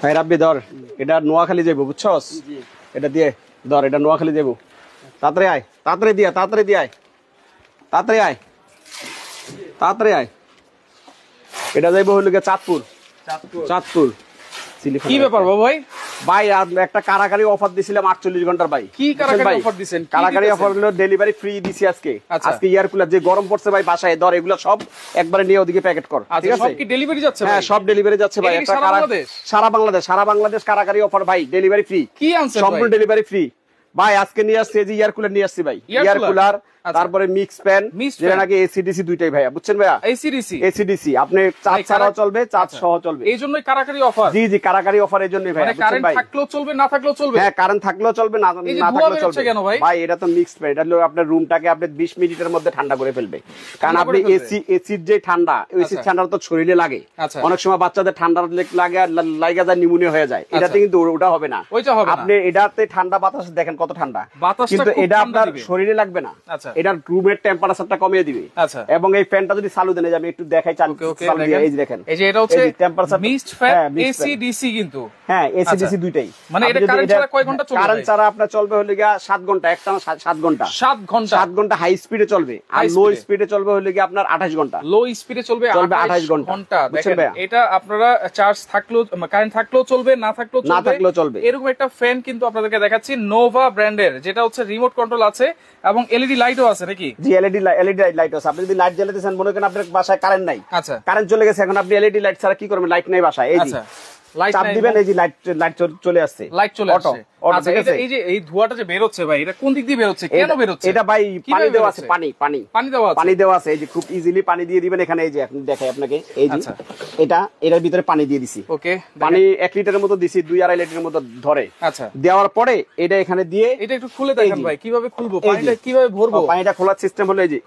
ভাই রাব্বি ধর, এটা নোয়াখালী যাইবো বুঝছস? এটা দিয়ে ধর, এটা নোয়াখালী যাইবো। তাড়াতাড়ি আয়, তাড়াতাড়ি দিয়ে, তাড়াতাড়ি দিয়ে আয়, তাড়াতাড়ি আয়, তাড়াতাড়ি আয়। এটা যাইবো হইলো গিয়ে চাঁদপুর। চাঁদপুর কি ব্যাপার ভাই? ভাই আর একটা কারাকারি অফার দিছিলাম 48 ঘন্টার ভাই। কি কারাকারি অফার দিবেন? কারাকারি অফার হলো ডেলিভারি ফ্রি দিছি আজকে। আজকে ইয়ার কুলার যে গরম পড়ছে ভাই বাসায়, ধর এগুলো সব একবারে নিয়ে ওদিকে প্যাকেট কর, ঠিক আছে? সব কি ডেলিভারি যাচ্ছে ভাই? হ্যাঁ সব ডেলিভারি যাচ্ছে ভাই। একটা সারা বাংলাদেশ, সারা বাংলাদেশ কারাকারি অফার ভাই, ডেলিভারি ফ্রি। কি আনছেন ভাই? সম্পূর্ণ ডেলিভারি ফ্রি ভাই। আজকে নিয়ে আসছে যে ইয়ার কুলার নিয়ে আসছি ভাই। ইয়ার কুলার, তারপরে মিক্স ফ্যান, যেটা নাকি এসিডিসি দুইটাই ভাইয়া, বুঝছেন ভাইয়া? এসিডিসি আপনি চার্জ ছাড়াও চলবে, চার্জ সহ চলবে। এই জন্যই কারাকারি অফার। জি জি, কারাকারি অফার এই জন্যই ভাইয়া, বুঝছেন ভাই? কারেন্ট থাকলেও চলবে, না থাকলেও চলবে। হ্যাঁ কারেন্ট থাকলেও চলবে, না থাকলেও চলবে। কেন ভাই? ভাই এটা তো মিক্স ফ্যান, এটা হলো আপনার রুমটাকে আপনি 20 মিনিটের মধ্যে ঠান্ডা করে ফেলবে। কারণ আপনি এসির যে ঠান্ডা, এসির ঠান্ডা তো শরীরে লাগে। অনেক সময় বাচ্চাদের ঠান্ডা লাগে, লাগা যায়, নিউমোনিয়া হয়ে যায়। এটাতে কিন্তু ওটা হবে না। আপনি এটাতে ঠান্ডা বাতাস দেখেন কত ঠান্ডা, কিন্তু এটা আপনার শরীরে লাগবে না। এটা রুমের টেম্পারেচারটা কমিয়ে দিবে। এবং এই ফ্যানটা যদি চালু দেন, আমি একটু দেখাই, চালু দিয়ে এই যে দেখেন, এই যে এটা হচ্ছে টেম্পারেচার মিক্সড ফ্যান এসিডিসি। কিন্তু হ্যাঁ এসিডিসি দুইটাই। মানে এটা কারেন্ট ছাড়া কয় ঘন্টা চলবে? কারেন্ট ছাড়া আপনার চলবে হলো গিয়া 7 ঘন্টা, একটানা 7 ঘন্টা। 7 ঘন্টা হাই স্পিডে চলবে, আর লো স্পিডে চলবে হলো গিয়া আপনার 28 ঘন্টা। লো স্পিডে চলবে 28 ঘন্টা। দেখেন এটা আপনারা চার্জ থাকলেও, কারেন্ট থাকলেও চলবে, না থাকলেও চলবে। এরকম একটা ফ্যান কিন্তু আপনাদেরকে দেখাচ্ছি, নোভা ব্র্যান্ডের, যেটা হচ্ছে রিমোট কন্ট্রোল আছে এবং এলইডি লাইটও আছে নাকি? জি এলইডি লাইট আছে। আপনি যদি লাইট জ্বালাতেছেন, মনে করেন আপনার বাসায় কারেন্ট নাই, আচ্ছা কারেন্ট চলে গেছে, এখন আপনি এলইডি লাইট ছাড়া কি করবেন? লাইট নাই বাসায়, এই যে চাপ দিবেন, এই যে লাইট চলে আসছে, লাইট চলে আসছে। আচ্ছা এই যে এই ধোঁয়াটা যে বের হচ্ছে ভাই, এটা কোন দিক দিয়ে বের হচ্ছে, কেন বের হচ্ছে? এটা ভাই পানি দেওয়া আছে, পানি দেওয়া আছে। এই যে খুব ইজিলি পানি দিয়ে দিবেন এখানে। এই যে এখন দেখাই আপনাকে, এই যে এটার ভিতরে পানি দিয়ে দিছি। ওকে, পানি 1 লিটারের মতো দিছি, 2-2.5 লিটারের মতো ধরে। আচ্ছা দেওয়ার পরে এটা এখানে দিয়ে, এটা একটু খুলে দেখেন ভাই, কিভাবে খুলবো পানিটা, কিভাবে ভরবো? পানিটা খোলার সিস্টেম হলো এই যে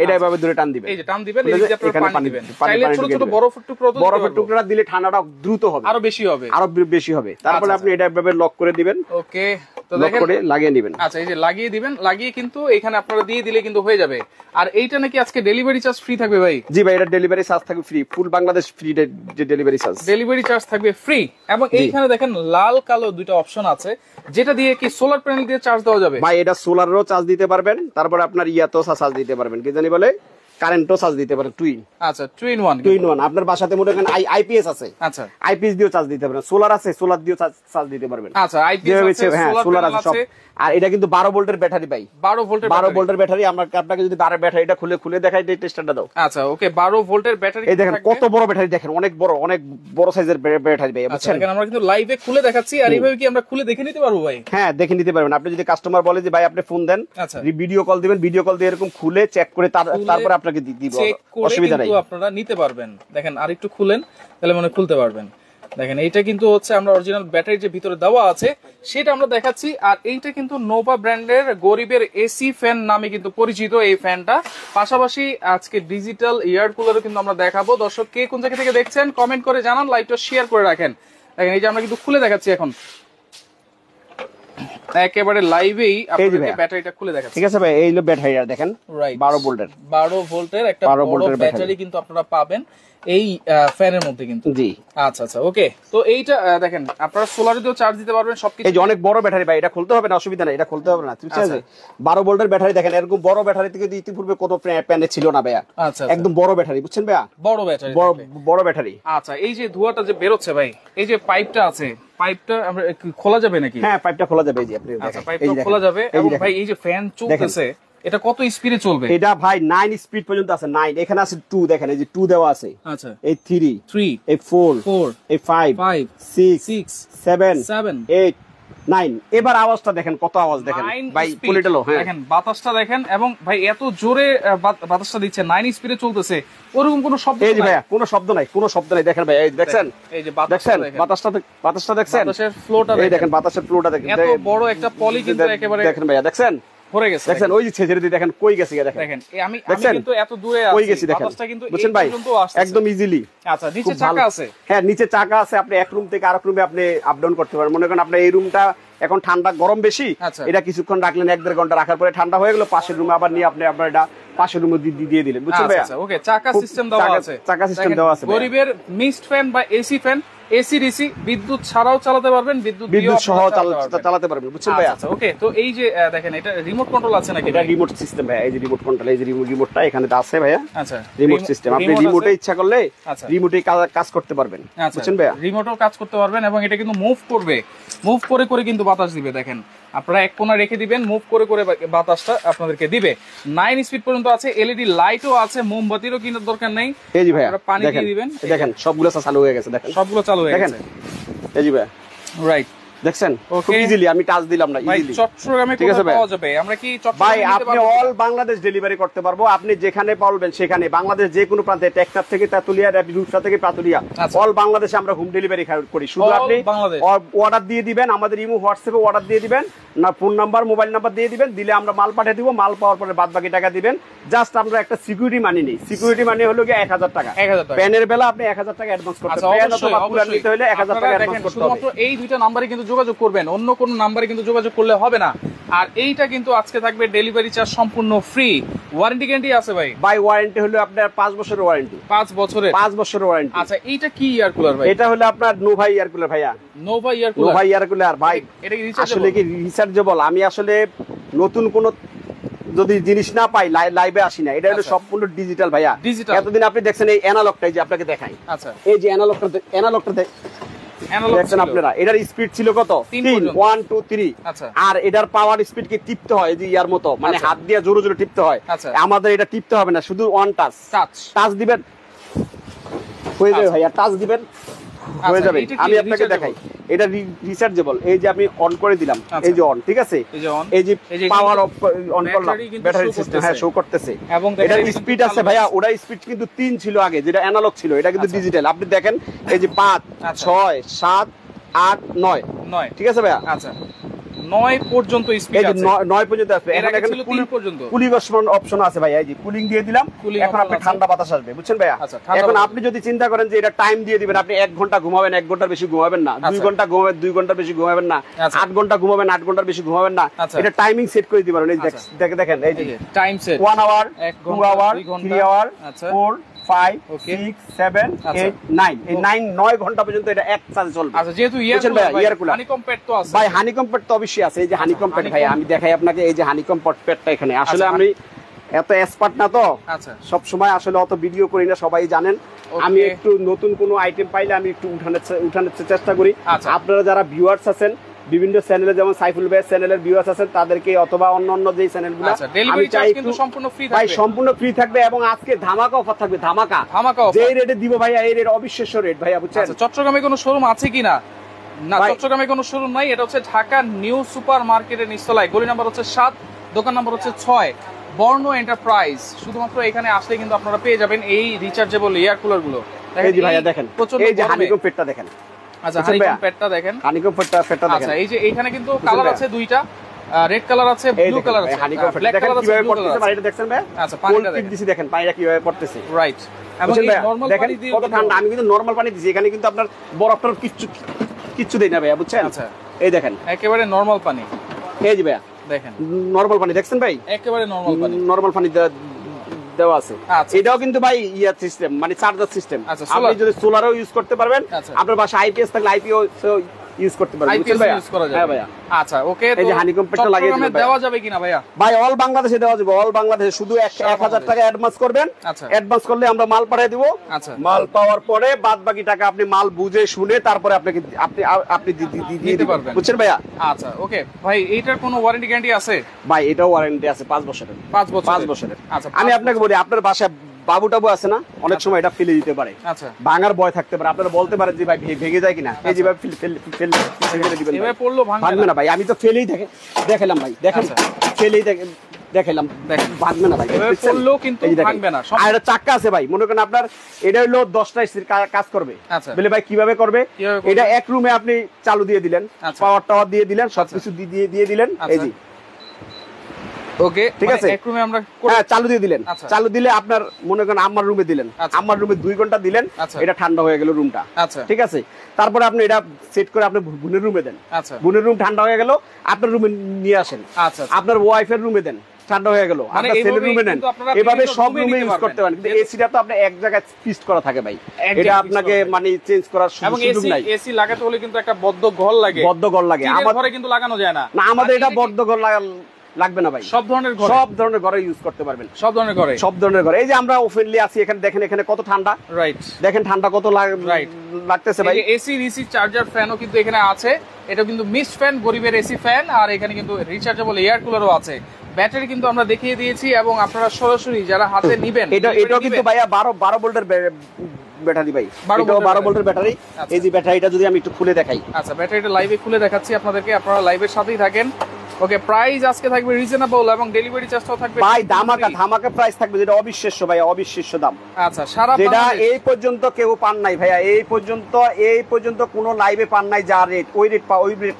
এটা এভাবে ধরে টান দিবেন, এই যে টান দিবেন, এই যে আপনারা পানি দিবেন। চাইলে ছোট ছোট বরফের টুকরা দিলে ঠান্ডাটা দ্রুত হবে, আরো বেশি হবে। তারপরে আপনি এটা এভাবে লক করে দিবেন। ওকে, তো দেখেন করে লাগিয়ে নেবেন। আচ্ছা এই যে লাগিয়ে দিবেন, লাগিয়ে কিন্তু এখানে আপনারা দিয়ে দিলে কিন্তু হয়ে যাবে। আর এইটা নাকি আজকে ডেলিভারি চার্জ ফ্রি থাকবে ভাই? জি ভাই, এটা ডেলিভারি চার্জ থাকবে ফ্রি, ফুল বাংলাদেশ ফ্রি ডেলিভারি চার্জ থাকবে ফ্রি। এবং এইখানে দেখেন লাল কালো দুইটা অপশন আছে, যেটা দিয়ে কি সোলার প্যানেল দিয়ে চার্জ দেওয়া যাবে ভাই। এটা সোলারেরও চার্জ দিতে পারবেন, তারপর আপনার ইয়াতেও চার্জ দিতে পারবেন, কি জানি বলে কারেন্টও চার্জ দিতে পারেন, টুইন। আচ্ছা টুইন ওয়ান। আপনার বাসাতে মনে করেন আইপিএস আছে, আচ্ছা আইপিএস দিয়েও চার্জ দিতে পারবেন, সোলার আছে, সোলার দিয়েও চার্জ দিতে পারবেন। আচ্ছা আইপিএস আছে, হ্যাঁ সোলার আছে সব। আর এটা কিন্তু 12 ভোল্টের ব্যাটারি ভাই, 12 ভোল্টের ব্যাটারি। আপনাকে যদি 12 ব্যাটারিটা খুলে দেখাই, টেস্টারটা দাও। আচ্ছা ওকে, 12 ভোল্টের ব্যাটারি। এই দেখেন কত বড় ব্যাটারি, দেখেন অনেক বড় সাইজের ব্যাটারি ভাই, বুঝছেন? দেখেন আমরা কিন্তু লাইভে খুলে দেখাচ্ছি, আর এইভাবে কি আমরা খুলে দেখে নিতে পারবো ভাই? হ্যাঁ দেখে নিতে পারবেন। আপনি যদি কাস্টমার বলে যে ভাই আপনি ফোন দেন, ভিডিও কল দিবেন, ভিডিও কল দিয়ে এরকম খুলে চেক করে তারপরে আপনাকে দিব, অসুবিধা নাই, আপনারা নিতে পারবেন। দেখেন আর একটু খুলেন, তাহলে মনে খুলতে পারবেন। দেখেন এইটা কিন্তু হচ্ছে আমরা অরিজিনাল ব্যাটারি যে ভিতরে দেওয়া আছে সেটা আমরা দেখাচ্ছি। আর এইটা কিন্তু নোভা ব্র্যান্ডের গরিবের এসি ফ্যান নামে কিন্তু পরিচিত এই ফ্যানটা। পাশাপাশি আজকে ডিজিটাল এয়ার কুলারও কিন্তু আমরা দেখাবো। দর্শক কে কোন জায়গা থেকে দেখছেন কমেন্ট করে জানান, লাইভটা শেয়ার করে রাখেন। দেখেন এই যে আমরা কিন্তু খুলে দেখাচ্ছি এখন একেবারে লাইভেই আপনাদের ব্যাটারিটা খুলে দেখাচ্ছি। ঠিক আছে ভাই, এই হলো ব্যাটারিটা দেখেন, 12 ভোল্টের একটা বড় ব্যাটারি কিন্তু আপনারা পাবেন এই ফ্যানের মধ্যে কিন্তু। জি আচ্ছা আচ্ছা ওকে। তো এইটা দেখেন আপনারা সোলারে দিয়েও চার্জ দিতে পারবেন সবকিছু। এই যে অনেক বড় ব্যাটারি ভাই, এটা খুলতে হবে না, অসুবিধা নাই, এটা খুলতে হবে না। ঠিক আছে 12 ভোল্টের ব্যাটারি দেখেন, এরকম বড় ব্যাটারি থেকে ইতিপূর্বে কোনো প্যানে ছিল না ভাইয়া। আচ্ছা একদম বড় ব্যাটারি, বুঝছেন ভাইয়া? বড় ব্যাটারি। আচ্ছা এই যে ধোঁয়াটা যে বের হচ্ছে ভাই, এই যে পাইপটা আছে, পাইপটা আমরা খোলা যাবে নাকি? হ্যাঁ পাইপটা খোলা যাবে, এই যে আপনি দেখেন পাইপটা খোলা যাবে। এবং ভাই এই যে ফ্যান চলতেছে, এটা কত স্পিডে চলবে? এটা ভাই 9 স্পিড পর্যন্ত আছে, 9। এখানে আছে 2, দেখেন এই যে 2 দেওয়া আছে। আচ্ছা এই 3 এই 4 এই 5 6 7 8 9। এবার আওয়াজটা দেখেন, কত আওয়াজ দেখেন ভাই, পুলিটালো। হ্যাঁ দেখেন বাতাসটা দেখেন, এবং ভাই এত জোরে বাতাসটা দিচ্ছে, 9 স্পিডে চলতেছে, ওরকম কোনো শব্দ এই যে ভাই কোনো শব্দ নাই, দেখেন ভাই, এই দেখছেন, এই যে বাতাসটা দেখছেন, বাতাসের ফ্লোটা দেখেন, এই দেখেন বাতাসের ফ্লোটা দেখেন, এত বড় একটা পলি কিন্তু একেবারে দেখেন ভাই, দেখছেন ভরে গেছে, দেখেন ওই যে ছেড়ে দিয়ে দেখেন কই গেছে, দেখেন আমি কিন্তু এত দূরে আছি, কই গেছি দেখেন, বাতাসটা কিন্তু বুঝছেন ভাই একদম ইজিলি। আচ্ছা নিচে চাকা আছে, হ্যাঁ নিচে চাকা আছে, আপনি এক রুম থেকে আরেক রুমে আপনি আপ ডাউন করতে পারেন। মনে করেন আপনার এই রুমটা এখন ঠান্ডা গরম বেশি, এটা কিছুক্ষণ রাখলেন, 1-1.5 ঘন্টা রাখার পরে ঠান্ডা হয়ে গেল, পাশের রুমে আবার নিয়ে আপনি আপনার এটা পাশের রুমে দিয়ে দিলেন, বুঝছেন ভাই? ওকে চাকা সিস্টেম দেওয়া আছে, চাকা সিস্টেম দেওয়া আছে। গরিবের মিক্সড ফ্যান বা এসি ফ্যান এসি ডিসি বিদ্যুৎ ছাড়াও চালাতে পারবেন, বিদ্যুৎ সহ চালাতে পারবেন, বুঝছেন ভাইয়া? আচ্ছা ওকে। তো এই যে দেখেন এটা রিমোট কন্ট্রোল আছে নাকি? এটা রিমোট সিস্টেম ভাইয়া, এই যে রিমোট কন্ট্রোল, এই যে রিমোটটা এখানে আছে ভাইয়া। আচ্ছা রিমোট সিস্টেম, আপনি রিমোটে ইচ্ছা করলে রিমোটেই কাজ করতে পারবেন, বুঝছেন ভাইয়া? রিমোটও কাজ করতে পারবেন এবং এটা কিন্তু মুভ করবে, মুভ করে করে কিন্তু বাতাস দিবে। দেখেন আপনারা এক কোণা রেখে দিবেন, মুভ করে করে বাতাসটা আপনাদেরকে দিবে। 9 স্পিড পর্যন্ত আছে, এলইডি লাইটও আছে, মোমবাতিরও কিনার দরকার নেই। এই যে ভাইয়া পানি দিয়ে দিবেন, দেখেন সবগুলো চালু হয়ে গেছে, দেখেন সবগুলো চালু হয়ে গেছে। এই যে ভাইয়া রাইট, দেখছেন খুব ইজিলি, আমি টাচ দিলাম না, ইজিলি। চট্টগ্রামে কোথায় পাওয়া যাবে? আমরা কি চট্টগ্রামে ভাই আপনি অল বাংলাদেশ ডেলিভারি করতে পারবো, আপনি যেখানে বলবেন সেখানে, বাংলাদেশ যে কোনো প্রান্তে, টেকনাফ থেকে তেতুলিয়া, রূপসা থেকে পাতুলিয়া, অল বাংলাদেশে আমরা হোম ডেলিভারি করি। শুধু আপনি অর্ডার দিয়ে দিবেন, আমাদের ইমো হোয়াটসঅ্যাপে অর্ডার দিয়ে দিবেন, না ফোন নাম্বার মোবাইল নাম্বার দিয়ে দিবেন, দিলে আমরা মাল পাঠিয়ে দিব। মাল পাওয়ার পরে বাদ বাকি টাকা দিবেন। জাস্ট আমরা একটা সিকিউরিটি মানি নেই, সিকিউরিটি মানি হলো গিয়ে 1000 টাকা। প্যানের বেলা আপনি 1000 টাকা অ্যাডভান্স করতে হবে, প্যান অথবা কুলার নিতে হলে 1000 টাকা অ্যাডভান্স করতে হবে। শুধুমাত্র এই দুইটা নম্বরে কিন্তু যোগাযোগ করবেন, অন্য কোন নাম্বারে কিন্তু যোগাযোগ করলে হবে না। আর এইটা কিন্তু আজকে থাকবে ডেলিভারি চার্জ সম্পূর্ণ ফ্রি। ওয়ারেন্টি গ্যারান্টি আছে ভাই? ভাই ওয়ারেন্টি হলো আপনার 5 বছরের ওয়ারেন্টি। 5 বছরের? 5 বছরের ওয়ারেন্টি। আচ্ছা এইটা কি এয়ার কুলার ভাই? এটা হলো আপনার নোভা এয়ার কুলার ভাইয়া। Nova air cooler? Nova air cooler ভাই। এটা কি আসলে কি রিচার্জেবল? আমি আসলে নতুন কোন যদি জিনিস না পাই লাইভে আসি না, এটা হলো সম্পূর্ণ ডিজিটাল ভাইয়া। এতদিন আপনি দেখছেন এই অ্যানালগটাই, যে আপনাকে দেখাই। আচ্ছা এই যে অ্যানালগটা দেখছেন আপনারা, এটার স্পিড ছিল কত? 3 1 2 3। আর এটার পাওয়ার স্পিড কি টিপতে হয় যে ইয়ার মতো, মানে হাত দিয়ে জোরে জোরে টিপতে হয়। আমাদের এটা টিপতে হবে না, শুধু ওয়ান টাচ দিবেন হয়ে যাবে ভাইয়া, টাচ দিবেন হয়ে যাবে। আমি আপনাকে দেখাই, এটা রিচার্জেবল। এই যে আমি অন করে দিলাম, এই যে অন, ঠিক আছে? এই যে পাওয়ার অন করলাম, ব্যাটারি সিস্টেম হ্যাঁ শো করতেছে। এটা স্পিড আছে ভাইয়া, ওটা স্পিড কিন্তু 3 ছিল আগে, যেটা অ্যানালগ ছিল, এটা কিন্তু ডিজিটাল। আপনি দেখেন এই যে 5 6 7 8 9, ঠিক আছে ভাইয়া? আচ্ছা 9 পর্যন্ত স্পিড আছে, 9 পর্যন্ত আছে। এখন এখানে কুলিং অপশন আছে ভাই, এই যে কুলিং দিয়ে দিলাম, এখন আপনি ঠান্ডা বাতাস আসবে, বুঝছেন ভাইয়া? এখন আপনি যদি চিন্তা করেন যে এটা টাইম দিয়ে দিবেন, আপনি 1 ঘন্টা ঘুমাবেন, 1 ঘন্টার বেশি ঘুমাবেন না, 2 ঘন্টা ঘুমাবেন, 2 ঘন্টার বেশি ঘুমাবেন না, 8 ঘন্টা ঘুমাবেন, 8 ঘন্টার বেশি ঘুমাবেন না, এটা টাইমিং সেট করে দিবেন। এই দেখেন এই যে time set 1 hour 2 hour 3 hour 4 5 6 7 8 9, এই 9 ঘন্টা পর্যন্ত এটা এক চার্জে চলবে। আচ্ছা যেহেতু ইয়ার কুলার হানিকম প্যাড তো আছে ভাই, হানিকম প্যাড তো অবশ্যই আছে। এই যে হানিকম প্যাড ভাই, আমি দেখাই আপনাকে, এই যে হানিকম প্যাডটা এখানে। আসলে আমি এত এক্সপার্ট না তো, সব সময় আসলে অত ভিডিও করি না, সবাই জানেন। আমি একটু নতুন কোনো আইটেম পাইলে আমি একটু উঠানোর চেষ্টা করি। আপনারা যারা ভিউয়ার্স আছেন বিভিন্ন চ্যানেলে, যেমন সাইফুল ভাই চ্যানেলের ভিউয়ার্স আছেন, তাদেরকে অথবা অন্য যে চ্যানেলগুলো, আমি চাই একটু ভাই সম্পূর্ণ ফ্রি থাকবে। এবং আজকে ধামাকা অফার থাকবে, ধামাকা যে রেটে দিব ভাইয়া, এই রেট অবিশ্বাস্য রেট ভাইয়া, বুঝছেন? চট্টগ্রামে কোনো শোরুম আছে কিনা? না, চট্টগ্রামে কোনো শোরুম নাই। এটা হচ্ছে ঢাকা নিউ সুপার মার্কেটের নিচতলায়, গলি নাম্বার হচ্ছে 7, দোকান নাম্বার হচ্ছে 6, বর্ণ এন্টারপ্রাইজ। শুধুমাত্র এখানে আসলে কিন্তু আপনারা পেয়ে যাবেন এই রিচার্জেবল এয়ার কুলার গুলো। এই যে ভাইয়া দেখেন, এই যে হানিকম প্যাডটা দেখেন। আচ্ছা হানিকম প্যাডটা দেখেন, হানিকম প্যাডটা দেখেন। আচ্ছা এই যে এখানে কিন্তু কালার আছে দুইটা, রেড কালার আছে, ব্লু কালার আছে, ব্ল্যাক কালার আছে, কিভাবে পড়তেছে পানিটা দেখছেন ভাই? আচ্ছা পানিটা দেখেন, পানিটা কিভাবে পড়তেছে, রাইট। এবং এই নরমাল পানি দিয়ে কত ঠান্ডা, আমি কিন্তু নরমাল পানি দিছি, এখানে কিন্তু আপনার বরফটার কিচ্ছু দেই না ভাইয়া, বুঝছেন? আচ্ছা এই দেখেন একেবারে নরমাল পানি। এই যে ভাইয়া দেখেন নরমাল পানি, দেখছেন ভাই? একেবারে নরমাল পানি দেওয়া আছে। এটাও কিন্তু ভাই ইয়ার সিস্টেম, মানে চার্জার সিস্টেম। আপনি যদি সোলারও ইউজ করতে পারবেন, আপনার বাসায় আইপিএস থাকলে আইপিও ইউজ করতে পারবেন, বুঝছেন ভাই? হ্যাঁ ভাইয়া। আচ্ছা ওকে, এই যে হানিকম প্যাডটা লাগিয়ে দিবেন, দেওয়া যাবে কিনা ভাইয়া? ভাই অল বাংলাদেশে দেওয়া যাবে, অল বাংলাদেশে। শুধু 1000 টাকা অ্যাডভান্স করবেন, অ্যাডভান্স করলে আমরা মাল পাঠিয়ে দিব। মাল পাওয়ার পরে বাদ বাকি টাকা আপনি মাল বুঝে শুনে তারপরে আপনি দিয়ে দিতে পারবেন, বুঝছেন ভাইয়া? আচ্ছা ওকে ভাই, এইটার কোনো ওয়ারেন্টি গ্যারান্টি আছে? ভাই এটাও ওয়ারেন্টি আছে 5 বছরের। 5 বছরের। আচ্ছা আমি আপনাকে বলি, আপনার বাসায় বাবু টাবু আছে না, অনেক সময় এটা ফেলে দিতে পারে, ভাঙার ভয় থাকতে পারে। আপনারা বলতে পারেন যে ভাই ভেঙে যায় কিনা, এই যেভাবে ফেলে দিবেন, এভাবে পড়লো ভাঙবে না ভাই। আমি তো ফেলেই দেখালাম ভাই, দেখেন ফেলেই দেখাইলাম, ভাঙবে না ভাই, পড়লো কিন্তু ভাঙবে না। আর এটা চাক্কা আছে ভাই, মনে করেন আপনার এটা হলো 10টা এসির কাজ করবে, বলে ভাই কিভাবে করবে? এটা এক রুমে আপনি চালু দিয়ে দিলেন, পাওয়ার টাওয়ার দিয়ে দিলেন, সবকিছু দিয়ে দিলেন, এই যে ওকে ঠিক আছে, এক রুমে আমরা চালু দিয়ে দিলেন। চালু দিলে আপনার মনে করেন আমার রুমে দিলেন, আমার রুমে 2 ঘন্টা দিলেন, এটা ঠান্ডা হয়ে গেল রুমটা, ঠিক আছে। তারপরে আপনি এটা সেট করে আপনি বোনের রুমে দেন, বোনের রুম ঠান্ডা হয়ে গেল, আপনার রুমে নিয়ে আসেন, আপনার ওয়াইফের রুমে দেন, ঠান্ডা হয়ে গেল, আপনার সেলের রুমে নেন, এভাবে সব রুমে ইউজ করতে পারেন। কিন্তু এসিটা তো আপনি এক জায়গায় ফিক্সড করা থাকে ভাই, এটা আপনাকে মানে চেঞ্জ করার সুযোগ নাই। এসি লাগাতে হলে কিন্তু একটা বদ্ধ ঘর লাগে, আমাদের ঘরে কিন্তু লাগানো যায় না। না, আমাদের এটা বদ্ধ ঘর লাগবে না ভাই, সব ধরনের ঘরে ইউজ করতে পারবেন, সব ধরনের ঘরে। এই যে আমরা ওপেনলি আছি এখানে, দেখেন এখানে কত ঠান্ডা, রাইট, দেখেন ঠান্ডা কত লাগতেছে ভাই। এসি রিসি চার্জার ফ্যানও কিন্তু এখানে আছে, এটা কিন্তু মিস্ট ফ্যান, গরিবের এসি ফ্যান, আর এখানে কিন্তু রিচার্জেবল এয়ার কুলারও আছে। ব্যাটারি কিন্তু আমরা দেখিয়ে দিয়েছি, এবং আপনারা সরাসরি যারা হাতে নিবেন, এটাও কিন্তু ভাইয়া 12 ভোল্টের ব্যাটারি ভাই, এটাও 12 ভোল্টের ব্যাটারি। এই যে ব্যাটারিটা যদি আমি একটু খুলে দেখাই, আচ্ছা ব্যাটারিটা লাইভে খুলে দেখাচ্ছি আপনাদেরকে, আপনারা লাইভের সাথেই থাকেন। ওকে, প্রাইস আজকে থাকবে রিজনেবল এবং ডেলিভারি চার্জটাও থাকবে ভাই ধামাকা প্রাইস থাকবে, যেটা অবিশ্বাস্য ভাই, অবিশ্বাস্য দাম। আচ্ছা, সারা যেটা এই পর্যন্ত কেউ পান নাই ভাইয়া, এই পর্যন্ত কোন লাইভে পান নাই যা রেট, ওই রেট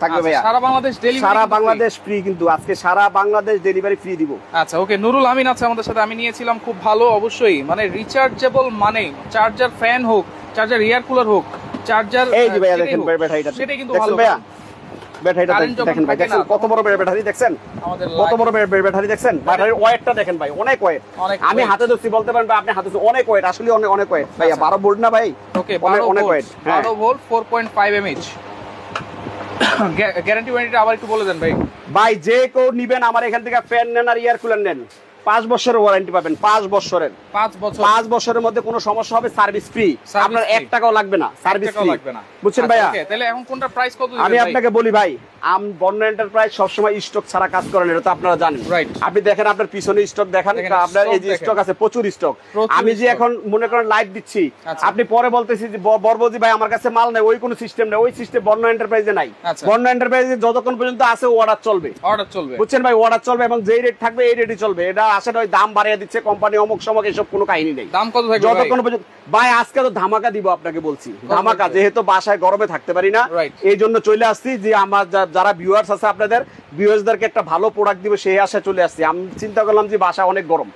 থাকবে ভাইয়া। সারা বাংলাদেশ ডেলিভারি, সারা বাংলাদেশ ফ্রি, কিন্তু আজকে সারা বাংলাদেশ ডেলিভারি ফ্রি দিব। আচ্ছা ওকে, নুরুল আমিন আছে আমাদের সাথে, আমি নিয়েছিলাম খুব ভালো, অবশ্যই মানে রিচার্জেবল, মানে চার্জার ফ্যান হোক, চার্জার এয়ার কুলার হোক, চার্জার, এই যে ভাইয়া দেখেন ব্যাটারিটা, সেটাই কিন্তু ভালো ভাইয়া। ব্যাটারিটা দেখেন ভাই, দেখেন কত বড় ব্যাটারি, দেখছেন কত বড় ব্যাটারি, দেখছেন ব্যাটারির ওয়েটটা দেখেন ভাই, অনেক ওয়েট। আমি হাতে ধরছি, বলতে পারেন ভাই আপনি হাতে ধরছি, অনেক ওয়েট, আসলে অনেক ওয়েট ভাইয়া। 12 ভোল্ট না ভাই, ওকে, অনেক ওয়েট, 12 ভোল্ট 4.5 mAh। গ্যারান্টি ওয়ারেন্টিটা আবার একটু বলে দেন ভাই। ভাই যে কেউ নিবেন আমার এখান থেকে, ফ্যান নেন আর এয়ার কুলার নেন, 5 বছরের ওয়ারেন্টি পাবেন, 5 বছরের মধ্যে কোনো সমস্যা হবে, সার্ভিস ফ্রি, আপনার 1 টাকাও লাগবে না, সার্ভিস ফ্রি, বুঝছেন ভাইয়া। তাহলে এখন কোনটা প্রাইস কত দিবেন? আমি আপনাকে বলি ভাই, বন্যা এন্টারপ্রাইজ সবসময় স্টক ছাড়া কাজ করেন, এটা তো আপনারা জানেন। আপনি দেখেন, আপনার পিছনে স্টক দেখান, আপনার এই যে স্টক আছে, প্রচুর স্টক। আমি যে এখন মনে করেন লাইভ দিচ্ছি, আপনি পরে বলতেছি যে বর্বজি ভাই আমার কাছে মাল নেই, ওই কোনো সিস্টেম নেই, ওই সিস্টেম বন্যা এন্টারপ্রাইজে নাই। বন্যা এন্টারপ্রাইজে যতক্ষণ পর্যন্ত আছে অর্ডার চলবে, বুঝছেন ভাই, অর্ডার চলবে, এবং যেই রেট থাকবে এই রেটই চলবে। এটা আসলে ওই দাম বাড়িয়ে দিচ্ছে কোম্পানি, অমুক সমক, এসব কোনো কাহিনী নেই। দাম কত থাকবে যতক্ষণ পর্যন্ত ভাই, আজকে তো ধামাকা দিব আপনাকে, বলছি ধামাকা, যেহেতু বাসায় গরমে থাকতে পারি না, এই জন্য চলে আসছি যে আমার যারা ভিউয়ার্স আছে, আপনাদের ভিউয়ার্সদেরকে একটা ভালো প্রোডাক্ট দিব, সেই আশায় চলে আসছি। আমি চিন্তা করলাম যে বাসা অনেক গরম,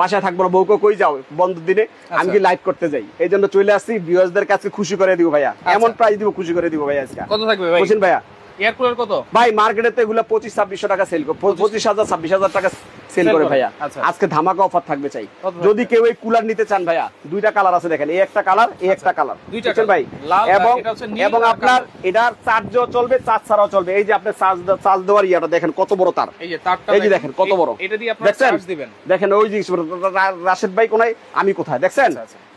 বাসায় থাকবো না, বউকে কই যাও বন্ধুর দিনে, আমি কি লাইভ করতে যাই, এই জন্য চলে আসছি ভিউয়ার্সদের কাছে খুশি করে দিব ভাইয়া, এমন প্রাইস দিব, খুশি করে দিব ভাইয়া। আজকে কত থাকবে ভাই, বুঝছেন ভাইয়া? এয়ার কুলার কত ভাই মার্কেটে তো এগুলো 25-2600 টাকা সেল করে, 25,000 26,000 টাকা সেল করে ভাইয়া। আজকে ধামাকা অফার থাকবে, চাই যদি কেউ এই কুলার নিতে চান ভাইয়া, দুইটা কালার আছে দেখেন, এই একটা কালার, এই একটা কালার, বুঝছেন ভাই। এবং আপনার এটার চার্জও চলবে, চার্জ ছাড়াও চলবে। এই যে আপনি চার্জ দেওয়ার ইয়াটা দেখেন কত বড় তার, এই যে তারটা, এই যে দেখেন কত বড়, এটা দিয়ে আপনি চার্জ দিবেন, দেখেন ওই জিনিস রাশেদ ভাই কোনায়, আমি কোথায়, দেখছেন,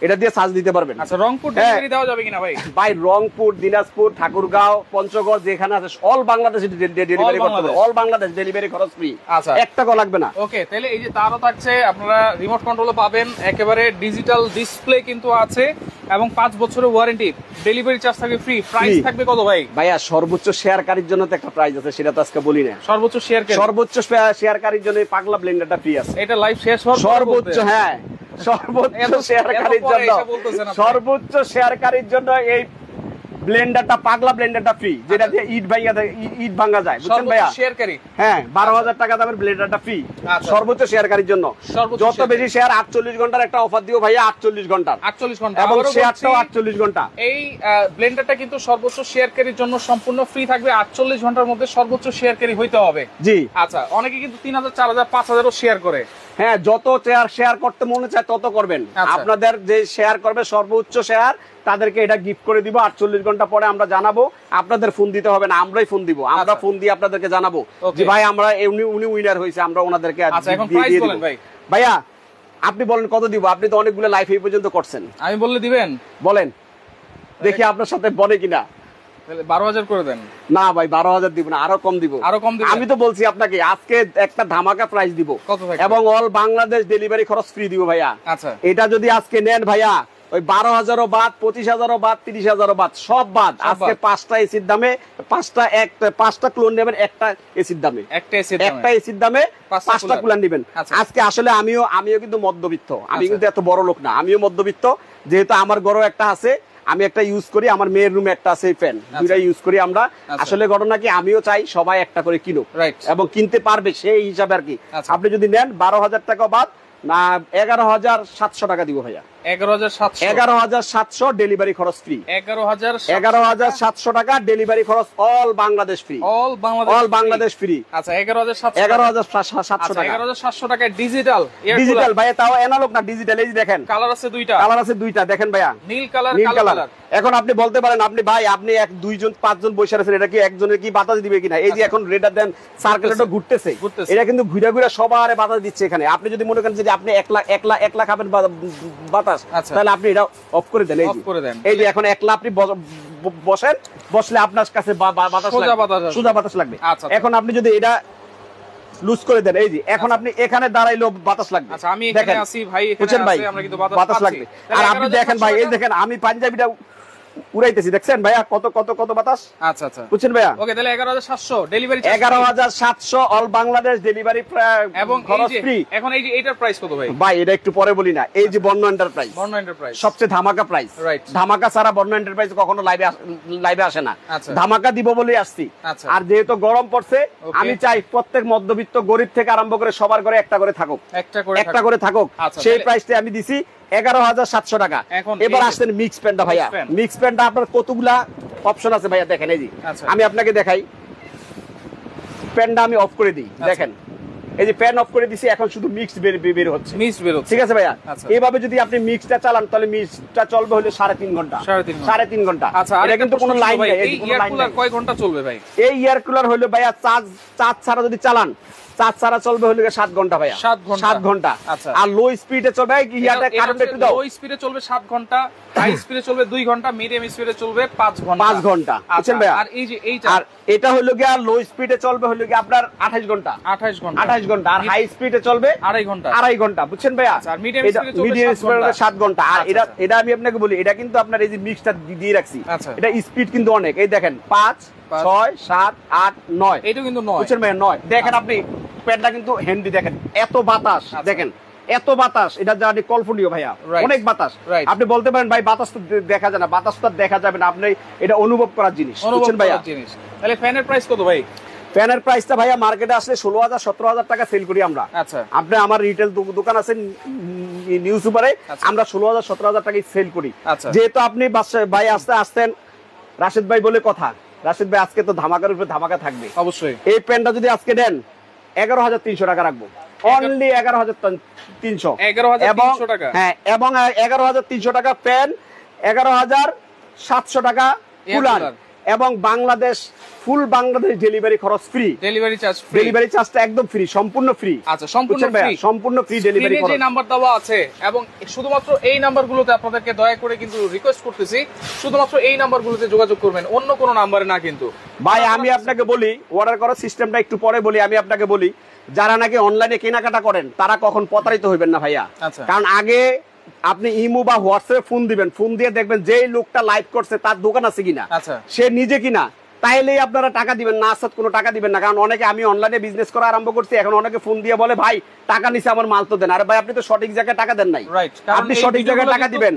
এটা দিয়ে চার্জ দিতে পারবেন। আচ্ছা, রংপুর ডেলিভারি দেওয়া যাবে কিনা ভাই? ভাই রংপুর, দিনাজপুর, ঠাকুরগাঁও, পঞ্চগড়, যেখানে আছে অল বাংলাদেশ ডেলিভারি করতে পারবেন, অল বাংলাদেশ ডেলিভারি খরচ ফ্রি, 1 টাকাও লাগবে না। ওকে, তাহলে এই যে তারও থাকছে, আপনারা রিমোট কন্ট্রোলও পাবেন, একেবারে ডিজিটাল ডিসপ্লে কিন্তু আছে, এবং 5 বছরের ওয়ারেন্টি, ডেলিভারি চার্জ থাকবে ফ্রি। প্রাইস থাকবে কত ভাই? ভাইয়া সর্বোচ্চ শেয়ারকারীর জন্য তো একটা প্রাইস আছে, সেটা তো আজকে বলি না। সর্বোচ্চ শেয়ারকারীর জন্য পাগলা ব্লেন্ডারটা ফ্রি আছে, এটা লাইভ শেষ হওয়ার সর্বোচ্চ, হ্যাঁ সর্বোচ্চ শেয়ারকারীর জন্য এই ব্লেন্ডারটা, পাগলা ব্লেন্ডারটা ফ্রি, যেটা দিয়ে ইট ভাঙা যায়, বুঝছেন ভাইয়া। হ্যাঁ, 12,000 টাকা দামের ব্লেন্ডারটা ফ্রি, সর্বোচ্চ শেয়ারকারীর জন্য। যত বেশি শেয়ার, 48 ঘন্টার একটা অফার দিও ভাইয়া, 48 ঘন্টা, এবং শেয়ারটাও 48 ঘন্টা। এই ব্লেন্ডারটা কিন্তু সর্বোচ্চ শেয়ারকারীর জন্য সম্পূর্ণ ফ্রি থাকবে, 48 ঘন্টার মধ্যে সর্বোচ্চ শেয়ারকারী হইতে হবে। জি, আচ্ছা, অনেকে কিন্তু 3,000 4,000 5,000 শেয়ার করে। হ্যাঁ, যত শেয়ার করতে মনে চায় তত করবেন। আপনাদের যে শেয়ার করবে সর্বোচ্চ শেয়ার, তাদেরকে এটা গিফট করে দিব। 48 ঘন্টা পরে আমরা জানাবো, আপনাদের ফোন দিতে হবে না, আমরাই ফোন দিব, আমরা ফোন দিয়ে আপনাদেরকে জানাবো যে ভাই আমরা উনি উইনার হয়েছে, আমরা ওনাদেরকে দিয়ে দিব। ভাইয়া আপনি বলেন কত দিব, আপনি তো অনেকগুলো লাইফ এই পর্যন্ত করছেন, আমি বললে দিবেন? বলেন দেখি আপনার সাথে বলে কিনা। 12,000 করে দেন। না ভাই 12,000 দিব না, আরো কম দিব। আমি তো বলছি আপনাকে আজকে একটা ধামাকা প্রাইস দিব, এবং অল বাংলাদেশ ডেলিভারি খরচ ফ্রি দিব ভাইয়া। আচ্ছা, এটা যদি আজকে নেন ভাইয়া, ওই 12,000 বাদ, 25,000 বাদ, 30,000 বাদ, সব বাদ। আজকে 5টা এসির দামে, 5টা ক্লোন নেবেন, একটা এসির দামে, একটা এসির দামে 5টা ক্লোন নেবেন আজকে। আসলে আমিও কিন্তু মধ্যবিত্ত, আমি কিন্তু এত বড় লোক না, আমিও মধ্যবিত্ত। যেহেতু আমার ঘরে একটা আছে, আমি একটা ইউজ করি, আমার মেয়ের রুমে একটা আছে ফ্যান, দুইটা ইউজ করি আমরা। আসলে ঘটনা কি, আমিও চাই সবাই একটা করে কিনুক, এবং কিনতে পারবে সেই হিসাবে আর কি। আপনি যদি নেন 12,000 টাকা বাদ, না 11,700 টাকা দিব ভাইয়া। 11,700 ডেলিভারি খরচ ফ্রি। 11,700 টাকা ডেলিভারি খরচ all Bangladesh free. All Bangladesh free. আচ্ছা 11,700 টাকা। 11,700 টাকায় ডিজিটাল ভাই, তাও অ্যানালগ না, ডিজিটাল। এই যে দেখেন কালার আছে দুইটা দেখেন ভাইয়া, নীল কালার নীল কালার। এখন আপনি বলতে পারেন আপনি ভাই আপনি এক দুইজন পাঁচজন বসে আছেন, এটা কি একজনের কি বাতাস দিবে কিনা? এই যে এখন রেডার দেন সার্কেলটা ঘুরতেছে, এটা কিন্তু ঘুরে ঘুরে সবার বাতাস দিচ্ছে এখানে। আপনি যদি মনে করেন যে আপনি একলা খাবেন বাতাস, তাহলে আপনি এটা অফ করে দেন। এই যে এখন একলা আপনি বসেন, বসলে আপনার কাছে সোজা বাতাস লাগবে। এখন আপনি যদি এটা লুজ করে দেন, এই যে এখন আপনি এখানে দাঁড়াইলেও বাতাস লাগবে। আচ্ছা আমি এখানে আছি ভাই, এখানে আছি, আমরা কিন্তু বাতাস লাগবে। আর আপনি দেখেন ভাই, এই দেখেন আমি পাঞ্জাবিটা উড়াইতেছি, দেখছেন ভাইয়া কত কত কত বাতাস। আচ্ছা আচ্ছা বুঝছেন ভাইয়া? ওকে, তাহলে 11,700 delivery charge, 11,700 all Bangladesh delivery এবং খরচ ফ্রি। এখন এই যে এটার প্রাইস কত ভাই? ভাই এটা একটু পরে বলি না। এই যে বর্ণ এন্টারপ্রাইজ সবচেয়ে ধামাকা প্রাইস। ধামাকা ছাড়া বর্ণ এন্টারপ্রাইজ কখনো লাইভে আসে না। ধামাকা দিব বলেই আসছি। আর যেহেতু গরম পড়ছে, আমি চাই প্রত্যেক মধ্যবিত্ত গরিব থেকে আরম্ভ করে সবার ঘরে একটা করে থাকুক, একটা করে থাকুক। সেই প্রাইসটা আমি দিছি 11,700 টাকা। এবার আসছেন মিক্স প্যান্টটা ভাইয়া। মিক্স প্যান্টটা আপনার কতগুলা অপশন আছে ভাইয়া, দেখেন। এই যে আমি আপনাকে দেখাই, প্যান্টটা আমি অফ করে দিই, দেখেন এই যে প্যান অফ করে দিছি, এখন শুধু মিক্স বের হচ্ছে, ঠিক আছে ভাইয়া? এইভাবে যদি আপনি মিক্সটা চালান, তাহলে মিক্সটা চলবে হলে 3.5 ঘন্টা। 3.5 ঘন্টা। এটা কিন্তু কোনো লাইন নেই। এই এয়ার কুলার কয় ঘন্টা চলবে ভাই? এই এয়ার কুলার হলো ভাইয়া চার্জ ছাড়া যদি চালান, চার্জ ছাড়া চলবে হলো 7 ঘন্টা ভাইয়া। 7 ঘন্টা। আর লো স্পিডে চলবে, ইয়াটা কারেন্ট একটু দাও। লো স্পিডে চলবে 7 ঘন্টা, হাই স্পিডে চলবে 2 ঘন্টা, মিডিয়াম স্পিডে চলবে 5 ঘন্টা। 5 ঘন্টা, বুঝছেন ভাইয়া? আর এই যে এইটা, আর এটা হলো গিয়া লো স্পিডে চলবে হলো গিয়া আপনার 28 ঘন্টা। 28 ঘন্টা। আর হাই স্পিডে চলবে 2.5 ঘন্টা, বুঝছেন ভাইয়া? আর মিডিয়াম স্পিডে চলবে 7 ঘন্টা। আর এটা আমি আপনাকে বলি, এটা কিন্তু আপনার এই যে মিক্সটা দিয়ে রাখছি, এটা স্পিড কিন্তু অনেক। এই দেখেন 5 6 7 8 9, এটা কিন্তু 9, বুঝছেন ভাইয়া? 9 দেখেন আপনি, প্যাডটা কিন্তু হ্যান্ডি, দেখেন এত বাতাস, দেখেন এত বাতাস, এটা জানি কল্পনীয় ভাইয়া, অনেক বাতাস। আপনি বলতে পারেন ভাই বাতাস তো দেখা যায় না, বাতাস তো দেখা যাবে না, আপনি এটা অনুভব করার জিনিস, বুঝছেন ভাইয়া? তাহলে ফ্যানের প্রাইস কত ভাই? ফ্যানের প্রাইসটা ভাইয়া মার্কেটে আসলে 16,000 17,000 টাকা সেল করি আমরা। আপনি আমার রিটেল দোকান আছে নিউ সুপারে, আমরা 16,000 17,000 টাকায় সেল করি। যেহেতু আপনি ভাই আসতেন, রাশেদ ভাই বলে কথা, রাশেদ ভাই আজকে তো ধামাকার উপরে ধামাকা থাকবে অবশ্যই। এই প্যান্টটা যদি আজকে দেন 11,300 টাকা রাখবো, অনলি 11,300। হ্যাঁ, এবং 11,300 টাকা প্যান্ট, 11,700 টাকা কুলার, এবং বাংলাদেশ ফুল বাংলাদেশ ডেলিভারি খরচ ফ্রি। ডেলিভারি চার্জটা একদম ফ্রি, সম্পূর্ণ ফ্রি। আচ্ছা, সম্পূর্ণ ফ্রি ডেলিভারি খরচ। যে নাম্বার দেওয়া আছে, এবং শুধুমাত্র এই নাম্বারগুলোতে আপনাদেরকে দয়া করে কিন্তু রিকোয়েস্ট করতেছি, শুধুমাত্র এই নাম্বারগুলোতে যোগাযোগ করবেন, অন্য কোনো নাম্বারে না কিন্তু। ভাই আমি আপনাকে বলি, অর্ডার করার সিস্টেমটা একটু পরে বলি। আমি আপনাকে বলি, যারা নাকি অনলাইনে কেনাকাটা করেন, তারা কখন প্রতারিত হইবেন না ভাইয়া। কারণ আগে আপনি ইমো বা হোয়াটসঅ্যাপে ফোন দিবেন, ফোন দিয়ে দেখবেন যেই লোকটা লাইভ করছে তার দোকান আছে কিনা, সে নিজে কিনা, তাইলেই আপনারা টাকা দিবেন, না আসাদ কোনো টাকা দিবেন না। কারণ অনেকে, আমি অনলাইনে বিজনেস করা আরম্ভ করছি, এখন অনেকে ফোন দিয়ে বলে ভাই টাকা নিছে, আমার মাল তো দেন। আরে ভাই, আপনি তো সঠিক জায়গায় টাকা দেন নাই, আপনি সঠিক জায়গায় টাকা দিবেন।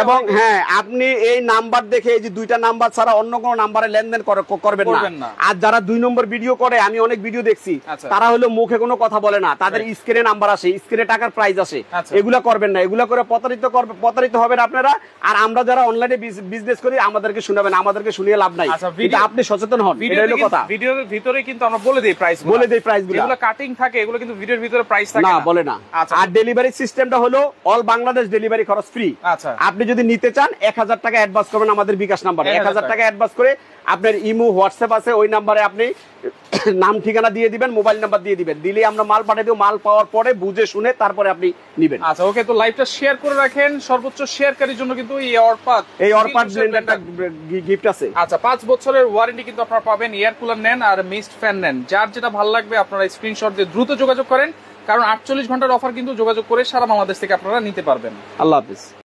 এবং হ্যাঁ, আপনি এই নাম্বার দেখে, এই যে 2টা নাম্বার ছাড়া অন্য কোনো নাম্বারে লেনদেন করবেন না। আর যারা 2 নম্বর ভিডিও করে, আমি অনেক ভিডিও দেখছি, তারা হলো মুখে কোনো কথা বলে না, তাদের স্ক্রিনে নাম্বার আসে, স্ক্রিনে টাকার প্রাইস আসে, এগুলা করবেন না। এগুলা করে প্রতারিত হবেন আপনারা। আর আমরা যারা অনলাইনে বিজনেস করি, আমাদেরকে শুনাবেন, আমাদেরকে শুনিয়ে লাভ নাই। আপনি সচেতন হন, ভিডিওর ভিতরে কিন্তু আমরা বলে দেই প্রাইসগুলো, যেগুলো কাটিং থাকে এগুলো কিন্তু ভিডিওর ভিতরে প্রাইস থাকে না, বলে না। আর ডেলিভারি সিস্টেমটা হলো অল বাংলাদেশ ডেলিভারি খরচ ফ্রি। আপনি যদি নিতে চান 1,000 টাকা অ্যাডভান্স করবেন আমাদের বিকাশ নাম্বারে। 1,000 টাকা অ্যাডভান্স করে আপনার ইমো হোয়াটসঅ্যাপ আছে, ওই নাম্বারে আপনি নাম ঠিকানা দিয়ে দিবেন, মোবাইল নাম্বার দিয়ে দিবেন, দিলে আমরা মাল পাঠিয়ে দেব। মাল পাওয়ার পরে বুঝে শুনে তারপরে আপনি নিবেন। আচ্ছা, ওকে। তো লাইভটা শেয়ার করে রাখেন, সর্বোচ্চ শেয়ারকারীর জন্য কিন্তু এই অরপাত ব্লেন্ডারটা গিফট আছে। আচ্ছা, 5 বছরের ওয়ারেন্টি কিন্তু আপনারা পাবেন। এয়ার কুলার নেন আর মিস্ট ফ্যান নেন, যার যেটা ভালো লাগবে আপনারা স্ক্রিনশট দিয়ে দ্রুত যোগাযোগ করেন, কারণ 48 ঘন্টার অফার কিন্তু যোগাযোগ করে সারা বাংলাদেশ থেকে আপনারা নিতে পারবেন। আল্লাহ হাফেজ।